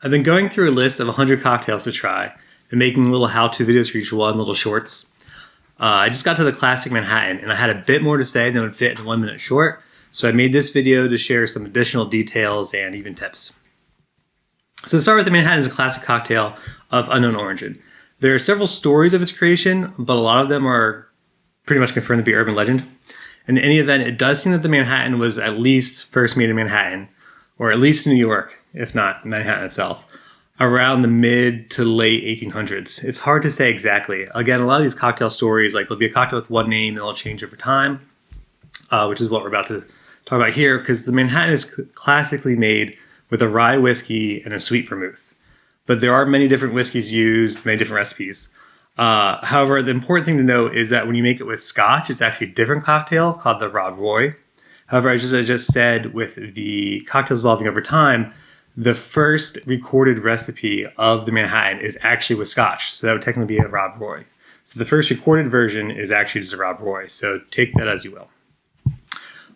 I've been going through a list of 100 cocktails to try and making little how-to videos for each one, little shorts. I just got to the classic Manhattan and I had a bit more to say than would fit in a 1 minute short, so I made this video to share some additional details and even tips. So to start with, the Manhattan is a classic cocktail of unknown origin. There are several stories of its creation, but a lot of them are pretty much confirmed to be urban legend. In any event, it does seem that the Manhattan was at least first made in Manhattan, or at least New York, if not Manhattan itself, around the mid to late 1800s. It's hard to say exactly. Again, a lot of these cocktail stories, like there'll be a cocktail with one name and it'll change over time, which is what we're about to talk about here, because the Manhattan is classically made with a rye whiskey and a sweet vermouth. But there are many different whiskeys used, many different recipes. However, the important thing to note is that when you make it with Scotch, it's actually a different cocktail called the Rob Roy. However, as I just said, with the cocktails evolving over time, the first recorded recipe of the Manhattan is actually with Scotch. So that would technically be a Rob Roy. So the first recorded version is actually just a Rob Roy. So take that as you will.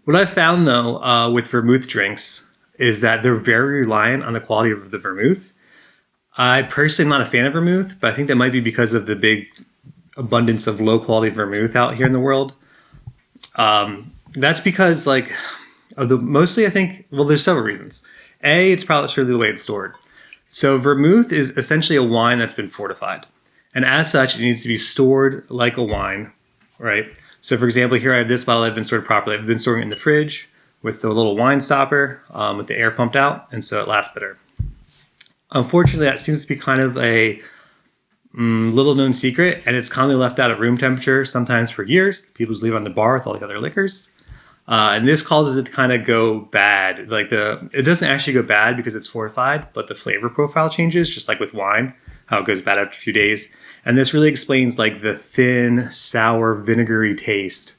What I've found though with vermouth drinks is that they're very reliant on the quality of the vermouth. I personally am not a fan of vermouth, but I think that might be because of the big abundance of low quality vermouth out here in the world. That's because mostly I think, well, there's several reasons. A, it's probably surely the way it's stored. So vermouth is essentially a wine that's been fortified. And as such, it needs to be stored like a wine, right? So for example, here I have this bottle I've been stored properly. I've been storing it in the fridge with the little wine stopper with the air pumped out, and so it lasts better. Unfortunately, that seems to be kind of a little known secret, and it's commonly left out at room temperature, sometimes for years. People just leave it on the bar with all the other liquors. And this causes it to kind of go bad. It doesn't actually go bad because it's fortified, but the flavor profile changes, just like with wine, how it goes bad after a few days. And this really explains the thin, sour, vinegary taste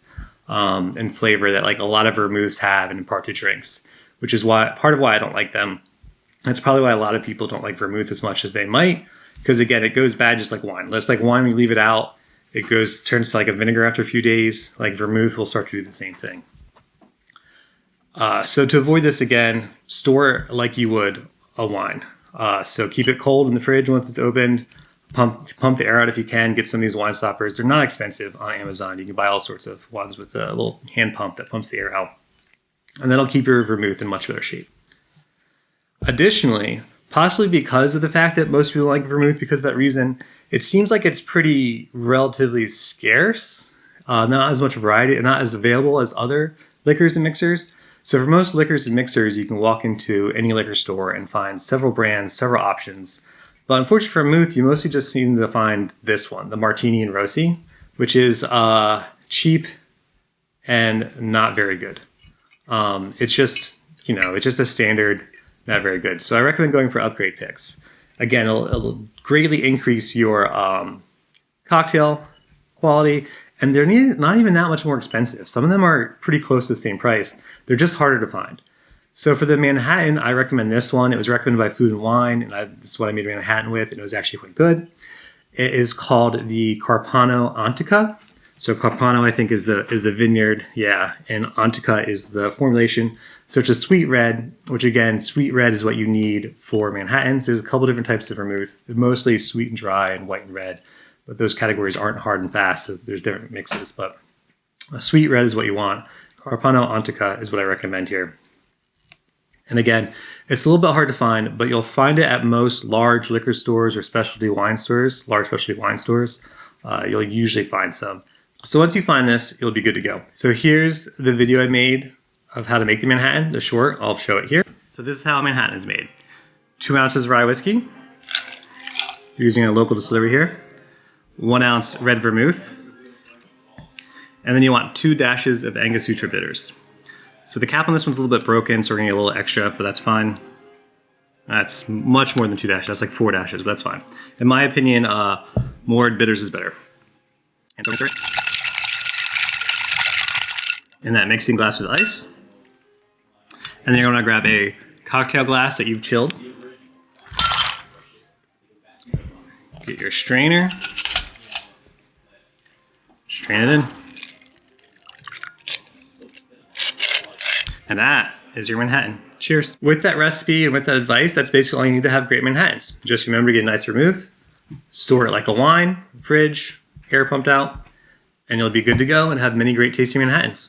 and flavor that a lot of vermouths have and impart to drinks, which is part of why I don't like them. That's probably why a lot of people don't like vermouth as much as they might, because again, it goes bad just like wine. Just like wine, we leave it out, it turns to a vinegar after a few days. Like vermouth will start to do the same thing. So to avoid this again, store it like you would a wine. So keep it cold in the fridge once it's opened. Pump the air out if you can. Get some of these wine stoppers. They're not expensive on Amazon. You can buy all sorts of ones with a little hand pump that pumps the air out. And that'll keep your vermouth in much better shape. Additionally, possibly because of the fact that most people like vermouth because of that reason, it seems like it's pretty relatively scarce. Not as much variety, not as available as other liquors and mixers. So for most liquors and mixers, you can walk into any liquor store and find several brands, several options. But unfortunately for vermouth, you mostly just seem to find this one, the Martini and Rossi, which is cheap and not very good. It's just a standard, not very good. So I recommend going for upgrade picks. Again, it'll greatly increase your cocktail quality, and they're not even that much more expensive. Some of them are pretty close to the same price. They're just harder to find. So for the Manhattan, I recommend this one. It was recommended by Food and Wine, and this is what I made a Manhattan with, and it was actually quite good. It is called the Carpano Antica. So Carpano, I think, is the vineyard, yeah, and Antica is the formulation. So it's a sweet red, which again, sweet red is what you need for Manhattans. There's a couple different types of vermouth. They're mostly sweet and dry and white and red, but those categories aren't hard and fast, so there's different mixes. But a sweet red is what you want. Carpano Antica is what I recommend here. And again, it's a little bit hard to find, but you'll find it at most large liquor stores or specialty wine stores, large specialty wine stores. You'll usually find some. So once you find this, you'll be good to go. So here's the video I made of how to make the Manhattan, the short. I'll show it here. So this is how a Manhattan is made. 2 ounces rye whiskey. You're using a local distillery here. 1 ounce red vermouth. And then you want 2 dashes of Angostura Bitters. So the cap on this one's a little bit broken, so we're gonna get a little extra, but that's fine. That's much more than 2 dashes, that's like 4 dashes, but that's fine. In my opinion, more bitters is better. And so insert in that mixing glass with ice. And then you're gonna grab a cocktail glass that you've chilled. Get your strainer. Strain it in. And that is your Manhattan. Cheers. With that recipe and with that advice, that's basically all you need to have great Manhattans. Just remember to get a nice vermouth, store it like a wine, fridge, air pumped out, and you'll be good to go and have many great tasting Manhattans.